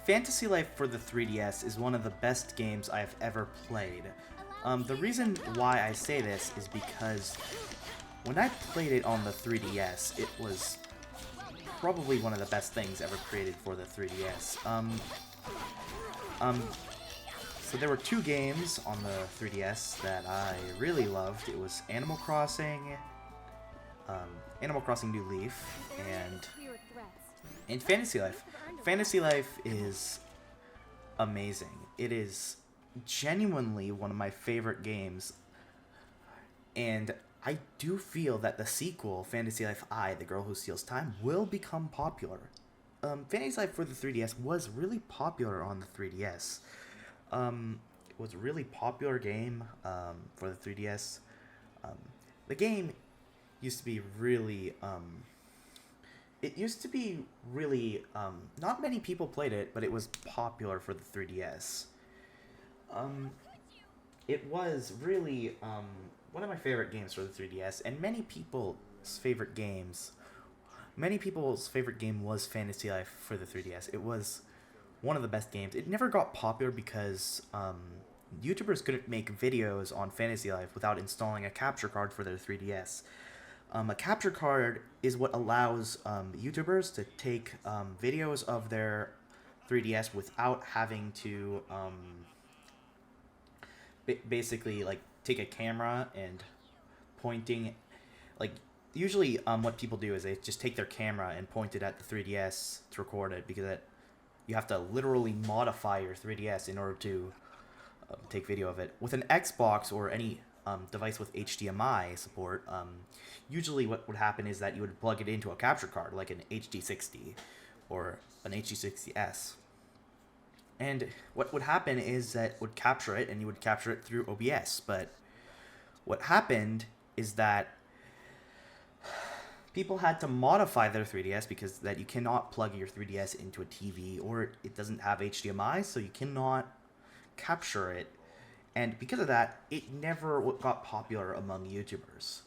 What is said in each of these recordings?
Fantasy Life for the 3DS is one of the best games I've ever played. The reason why I say this is because when I played it on the 3DS, it was probably one of the best things ever created for the 3DS. So there were two games on the 3DS that I really loved. It was Animal Crossing New Leaf, and Fantasy Life. Fantasy Life is amazing. It is genuinely one of my favorite games, and I do feel that the sequel, Fantasy Life I, The Girl Who Steals Time, will become popular. Fantasy Life for the 3DS was really popular on the 3DS. It was a really popular game for the 3DS. The game used to be really, not many people played it, but it was popular for the 3DS. It was really, one of my favorite games for the 3DS, and many people's favorite game was Fantasy Life for the 3DS. It was one of the best games. It never got popular because YouTubers couldn't make videos on Fantasy Life without installing a capture card for their 3DS. A capture card is what allows YouTubers to take videos of their 3DS without having to basically like take a camera and pointing, like usually what people do is they just take their camera and point it at the 3DS to record it, because you have to literally modify your 3DS in order to take video of it. With an Xbox or any device with HDMI support, usually what would happen is that you would plug it into a capture card, like an HD60 or an HD60S. And what would happen is that it would capture it, and you would capture it through OBS. But what happened is that people had to modify their 3DS because that you cannot plug your 3DS into a TV, or it doesn't have HDMI, so you cannot capture it. And because of that, it never got popular among YouTubers.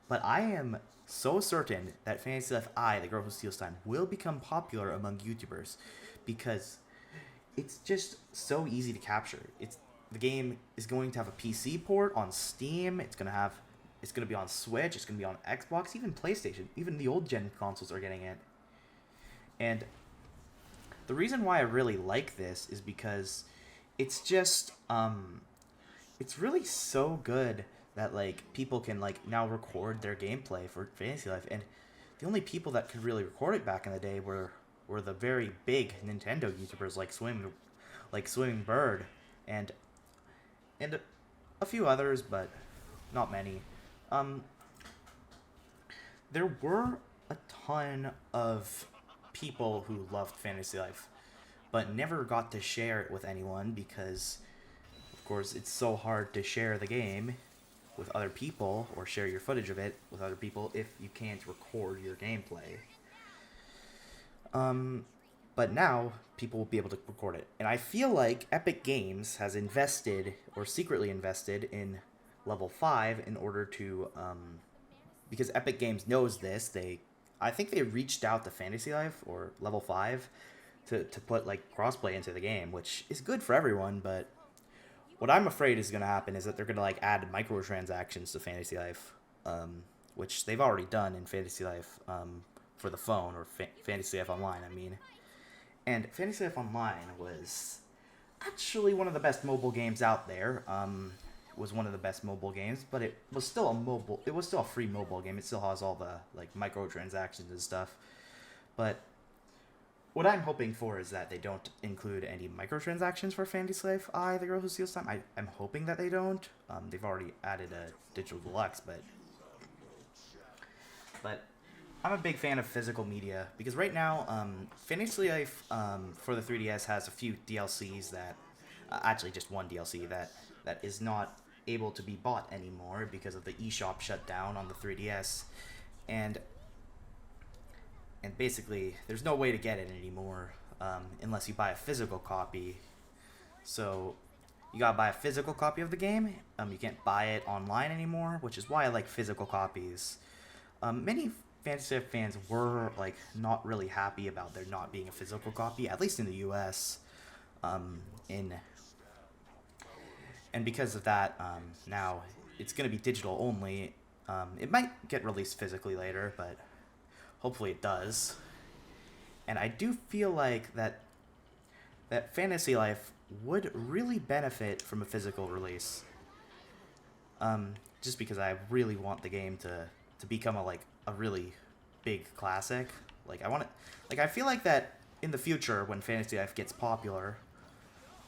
But I am so certain that Fantasy Life I, The Girl Who Steals Time, will become popular among YouTubers because it's just so easy to capture. The game is going to have a PC port on Steam. It's gonna be on Switch. It's gonna be on Xbox, even PlayStation. Even the old gen consoles are getting it. And the reason why I really like this is because it's just it's really so good that like people can like now record their gameplay for Fantasy Life, and the only people that could really record it back in the day were the very big Nintendo YouTubers like Swimming Bird and a few others, but not many. There were a ton of people who loved Fantasy Life, but never got to share it with anyone because, of course, it's so hard to share the game with other people or share your footage of it with other people if you can't record your gameplay. But now people will be able to record it. And I feel like Epic Games has invested, or secretly invested, in Level 5 in order to, because Epic Games knows this, I think they reached out to Fantasy Life or Level 5 to put like crossplay into the game, which is good for everyone, but what I'm afraid is going to happen is that they're going to like add microtransactions to Fantasy Life, which they've already done in Fantasy Life for the phone, or Fantasy Life Online, I mean. And Fantasy Life Online was actually one of the best mobile games out there. It was one of the best mobile games, but it was still a free mobile game. It still has all the like microtransactions and stuff. But what I'm hoping for is that they don't include any microtransactions for Fantasy Life I, The Girl Who Steals Time. I'm hoping that they don't. They've already added a digital deluxe, but I'm a big fan of physical media because right now, Fantasy Life for the 3DS has a few DLCs that, actually just one DLC that is not able to be bought anymore because of the eShop shut down on the 3DS, and basically there's no way to get it anymore unless you buy a physical copy. So you gotta buy a physical copy of the game. You can't buy it online anymore, which is why I like physical copies. Many Fantasy Life fans were like not really happy about there not being a physical copy, at least in the U.S. In and because of that, now it's going to be digital only. It might get released physically later, but hopefully it does. And I do feel like that Fantasy Life would really benefit from a physical release. Just because I really want the game to become a really big classic. Like I want it, like I feel like that in the future when Fantasy Life gets popular,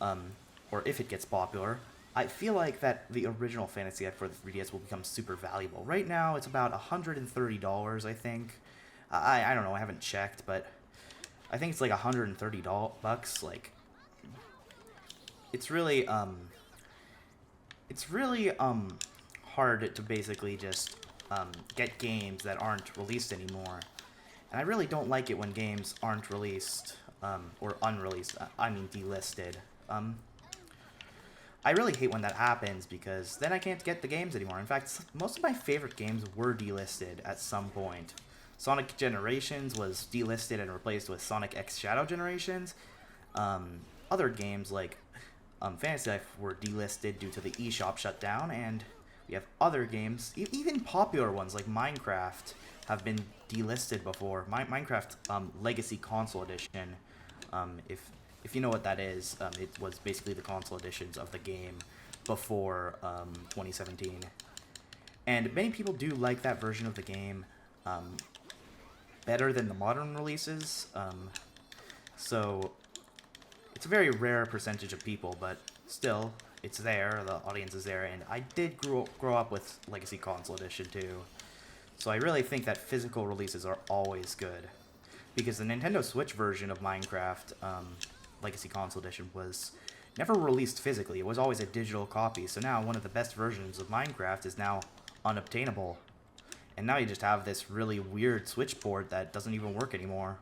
or if it gets popular, I feel like that the original Fantasy Life for the 3DS will become super valuable. Right now it's about $130, I think. I don't know, I haven't checked, but I think it's like $130. Like it's really hard to basically just get games that aren't released anymore. And I really don't like it when games aren't released, or unreleased, I mean delisted. I really hate when that happens because then I can't get the games anymore. In fact, most of my favorite games were delisted at some point. Sonic Generations was delisted and replaced with Sonic X Shadow Generations. Other games like Fantasy Life were delisted due to the eShop shutdown, and we have other games, even popular ones like Minecraft, have been delisted before. Minecraft Legacy Console Edition, if you know what that is, it was basically the console editions of the game before 2017. And many people do like that version of the game better than the modern releases. So it's a very rare percentage of people, but still, it's there, the audience is there, and I did grow up with Legacy Console Edition too. So I really think that physical releases are always good. Because the Nintendo Switch version of Minecraft, Legacy Console Edition, was never released physically. It was always a digital copy. So now one of the best versions of Minecraft is now unobtainable. And now you just have this really weird Switch port that doesn't even work anymore.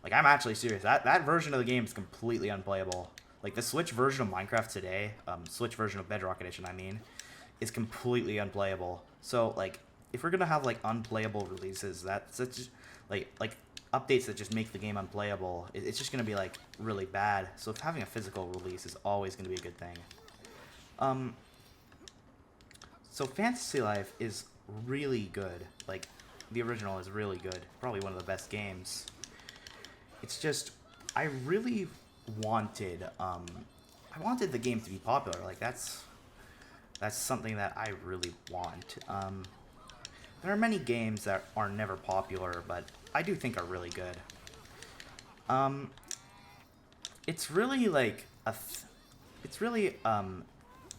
Like, I'm actually serious. That version of the game is completely unplayable. Like, the Switch version of Minecraft today, Switch version of Bedrock Edition, I mean, is completely unplayable. So, like, if we're gonna have, like, unplayable releases, that's just, like updates that just make the game unplayable, it's just gonna be, like, really bad. So if having a physical release is always gonna be a good thing. So Fantasy Life is really good. Like, the original is really good. Probably one of the best games. It's just, I really wanted, I wanted the game to be popular. Like, that's something that I really want. There are many games that are never popular, but I do think are really good. It's really like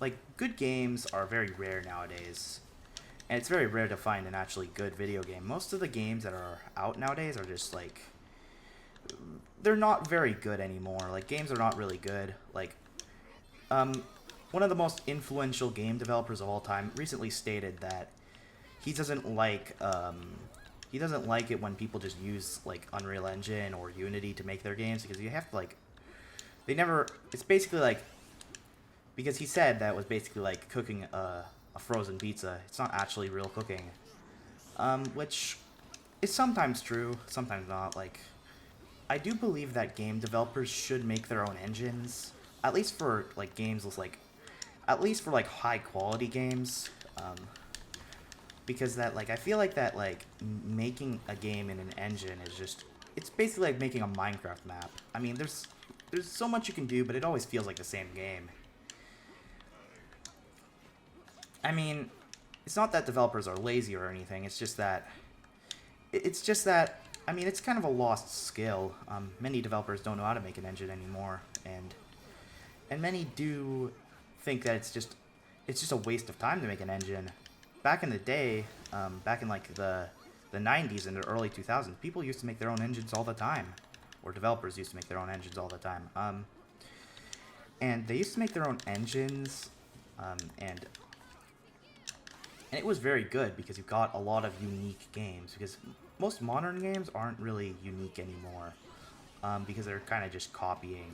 like good games are very rare nowadays. And it's very rare to find an actually good video game. Most of the games that are out nowadays are just like, they're not very good anymore. Like, games are not really good. Like, one of the most influential game developers of all time recently stated that he doesn't like it when people just use like Unreal Engine or Unity to make their games, because you have to like, it's basically like, because he said that it was basically like cooking a frozen pizza. It's not actually real cooking, which is sometimes true, sometimes not. Like, I do believe that game developers should make their own engines, at least for like games with like, at least for like high quality games, because that, like, I feel like that, like, making a game in an engine is just, it's basically like making a Minecraft map. I mean, there's so much you can do, but it always feels like the same game. I mean, it's not that developers are lazy or anything, it's just that, I mean, it's kind of a lost skill. Many developers don't know how to make an engine anymore, and many do think that it's just a waste of time to make an engine. Back in the day, back in like the 90s and the early 2000s, people used to make their own engines all the time, or developers used to make their own engines all the time. And they used to make their own engines, and it was very good because you got a lot of unique games. Because most modern games aren't really unique anymore, because they're kind of just copying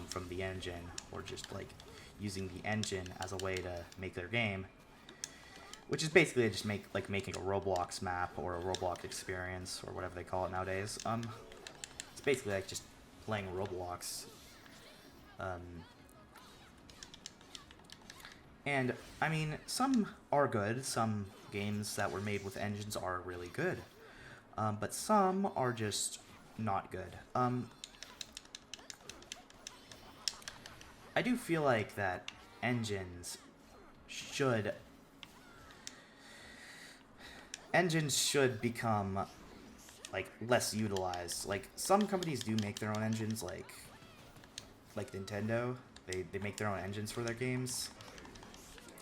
from the engine, or just like using the engine as a way to make their game. which is basically just making a Roblox map or a Roblox experience or whatever they call it nowadays. It's basically like just playing Roblox. And I mean, some are good. Some games that were made with engines are really good, but some are just not good. I do feel like that engines should become like less utilized. Like some companies do make their own engines, like Nintendo. They make their own engines for their games,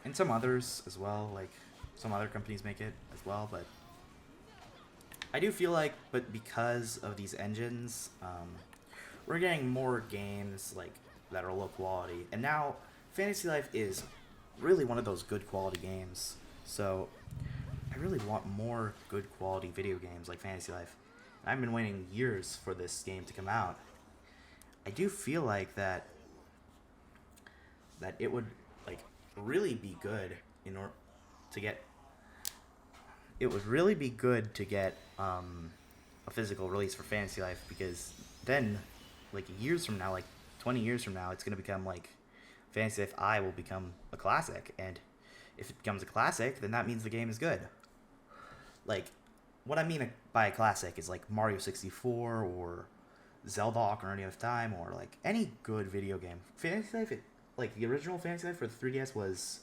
and some others as well. Like some other companies make it as well, but I do feel like, but because of these engines, we're getting more games like that are low quality, and now Fantasy Life is really one of those good quality games. So I really want more good quality video games like Fantasy Life. And I've been waiting years for this game to come out. I do feel like that it would like really be good in order to get. It would really be good to get a physical release for Fantasy Life, because then, like years from now, like 20 years from now, it's gonna become like Fantasy Life I will become a classic, and if it becomes a classic, then that means the game is good. Like, what I mean by a classic is like Mario 64 or Zelda Ocarina of Time, or like any good video game. Fantasy Life, like the original Fantasy Life for the 3DS was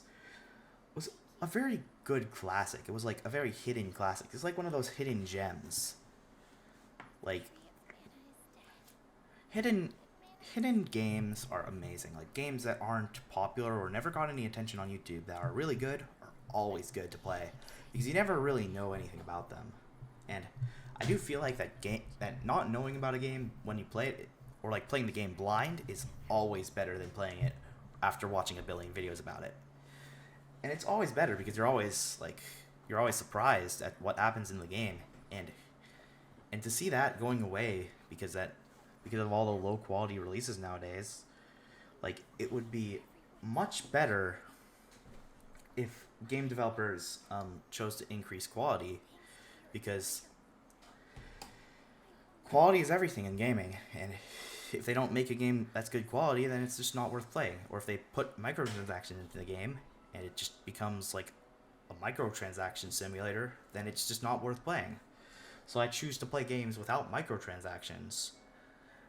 a very good classic. It was like a very hidden classic. It's like one of those hidden gems. Like hidden games are amazing. Like games that aren't popular or never got any attention on YouTube that are really good are always good to play, because you never really know anything about them. And I do feel like that not knowing about a game when you play it, or like playing the game blind, is always better than playing it after watching a billion videos about it. And it's always better because you're always surprised at what happens in the game, and to see that going away because of all the low quality releases nowadays, like it would be much better if game developers chose to increase quality, because quality is everything in gaming, and if they don't make a game that's good quality, then it's just not worth playing. Or if they put microtransactions into the game and it just becomes like a microtransaction simulator, then it's just not worth playing. So I choose to play games without microtransactions.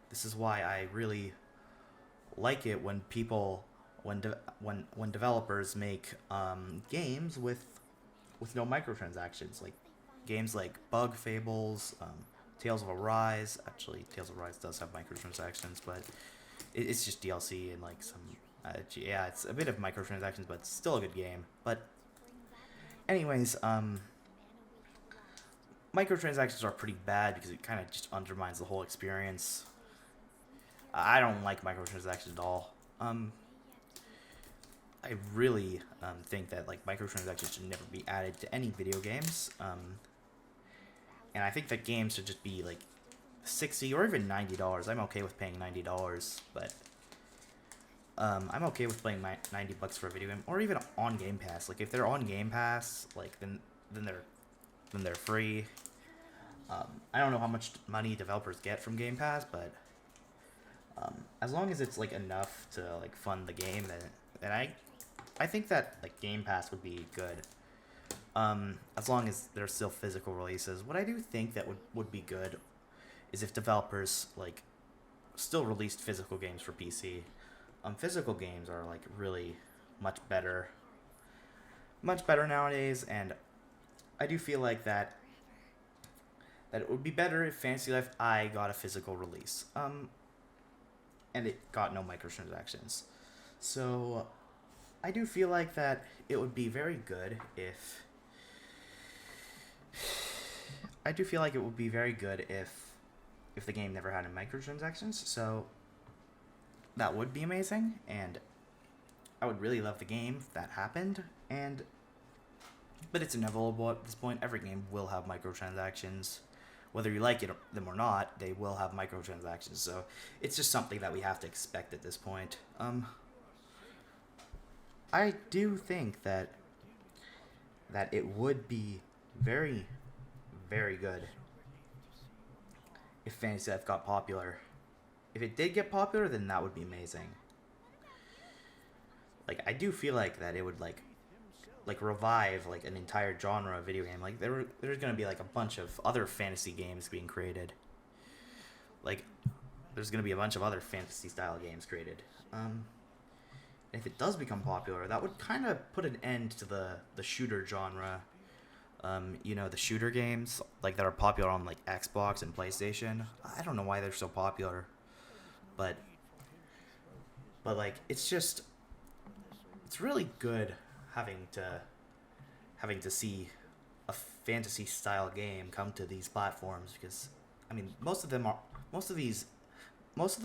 This is why I really like it when when developers make games with no microtransactions, like games like Bug Fables, Tales of Arise. Actually, Tales of Arise does have microtransactions, but it's just DLC and like some. Yeah, it's a bit of microtransactions, but it's still a good game. But anyways, microtransactions are pretty bad because it kind of just undermines the whole experience. I don't like microtransactions at all. I really think that like microtransactions should never be added to any video games. And I think that games should just be like $60 or even $90. I'm okay with paying $90, but I'm okay with playing $90 for a video game, or even on Game Pass. Like if they're on Game Pass, like then they're free. I don't know how much money developers get from Game Pass, but as long as it's like enough to like fund the game, then I think that like Game Pass would be good. As long as there's still physical releases. What I do think that would be good is if developers like still released physical games for PC. Physical games are like really much better nowadays, and I do feel like that it would be better if Fantasy Life I got a physical release. And it got no microtransactions. So I do feel like that it would be very good if the game never had any microtransactions. So that would be amazing, and I would really love the game if that happened. But it's inevitable at this point. Every game will have microtransactions. Whether you like them or not, they will have microtransactions. So it's just something that we have to expect at this point. I do think that that it would be very, very good if Fantasy Life got popular. If it did get popular, then that would be amazing. Like, I do feel like that it would like revive like an entire genre of video game. Like there's gonna be like a bunch of other fantasy games being created. Like there's gonna be a bunch of other fantasy style games created. If it does become popular, that would kind of put an end to the shooter genre. You know, the shooter games like that are popular on like Xbox and PlayStation. I don't know why they're so popular, but like it's really good having to see a fantasy style game come to these platforms, because I mean most of the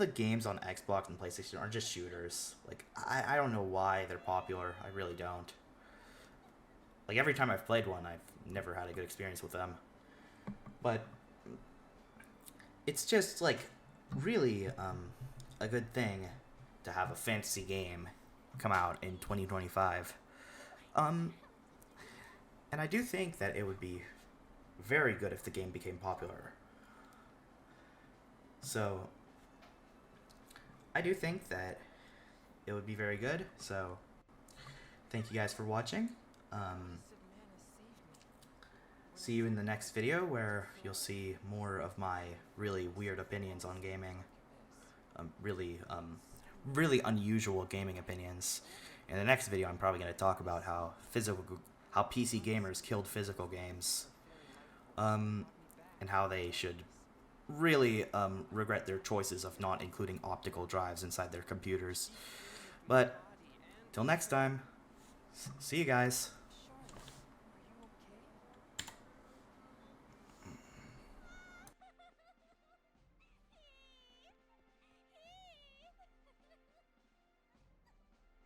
games on Xbox and PlayStation are just shooters. Like I don't know why they're popular. I really don't. Like every time I've played one, I've never had a good experience with them. But it's just like really a good thing to have a fantasy game come out in 2025. And I do think that it would be very good if the game became popular. So I do think that it would be very good. So thank you guys for watching. See you in the next video where you'll see more of my really weird opinions on gaming. Really unusual gaming opinions. In the next video, I'm probably going to talk about how PC gamers killed physical games, and how they should really regret their choices of not including optical drives inside their computers. But till next time, see you guys.